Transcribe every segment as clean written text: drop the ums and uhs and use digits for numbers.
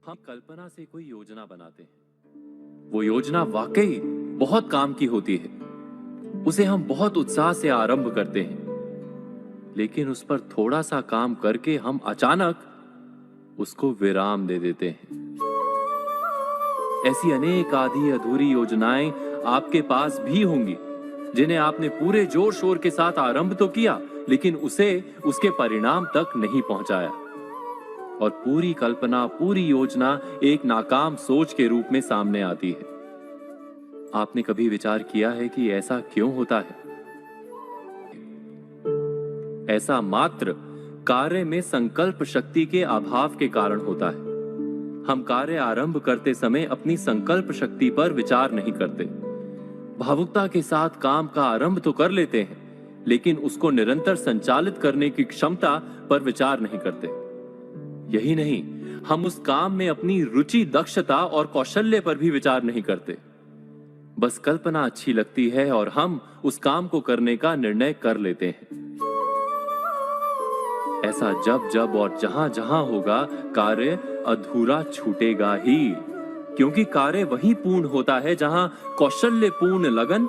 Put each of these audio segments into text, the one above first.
हम कल्पना से कोई योजना बनाते हैं। वो योजना वाकई बहुत काम की होती है। उसे हम बहुत उत्साह से आरंभ करते हैं, लेकिन उस पर थोड़ा सा काम करके हम अचानक उसको विराम दे देते हैं। ऐसी अनेक आधी अधूरी योजनाएं आपके पास भी होंगी, जिन्हें आपने पूरे जोर शोर के साथ आरंभ तो किया, लेकिन उसे उसके परिणाम तक नहीं पहुंचाया। और पूरी कल्पना, पूरी योजना एक नाकाम सोच के रूप में सामने आती है। आपने कभी विचार किया है कि ऐसा क्यों होता है? ऐसा मात्र कार्य में संकल्प शक्ति के अभाव के कारण होता है। हम कार्य आरंभ करते समय अपनी संकल्प शक्ति पर विचार नहीं करते। भावुकता के साथ काम का आरंभ तो कर लेते हैं, लेकिन उसको निरंतर संचालित करने की क्षमता पर विचार नहीं करते। यही नहीं, हम उस काम में अपनी रुचि, दक्षता और कौशल्य पर भी विचार नहीं करते। बस कल्पना अच्छी लगती है और हम उस काम को करने का निर्णय कर लेते हैं। ऐसा जब जब और जहां जहां होगा, कार्य अधूरा छूटेगा ही। क्योंकि कार्य वही पूर्ण होता है जहां कौशल्य पूर्ण लगन,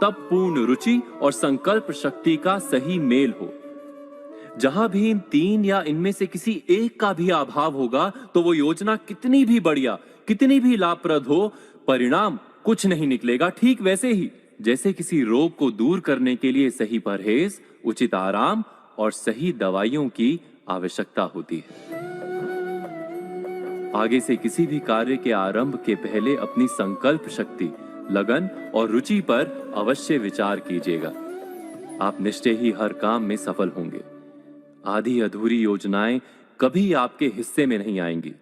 तब पूर्ण रुचि और संकल्प शक्ति का सही मेल हो। जहां भी इन तीन या इनमें से किसी एक का भी अभाव होगा, तो वो योजना कितनी भी बढ़िया, कितनी भी लाभप्रद हो, परिणाम कुछ नहीं निकलेगा। ठीक वैसे ही जैसे किसी रोग को दूर करने के लिए सही परहेज, उचित आराम और सही दवाइयों की आवश्यकता होती है। आगे से किसी भी कार्य के आरंभ के पहले अपनी संकल्प शक्ति, लगन और रुचि पर अवश्य विचार कीजिएगा। आप निश्चय ही हर काम में सफल होंगे। आधी अधूरी योजनाएं कभी आपके हिस्से में नहीं आएंगी।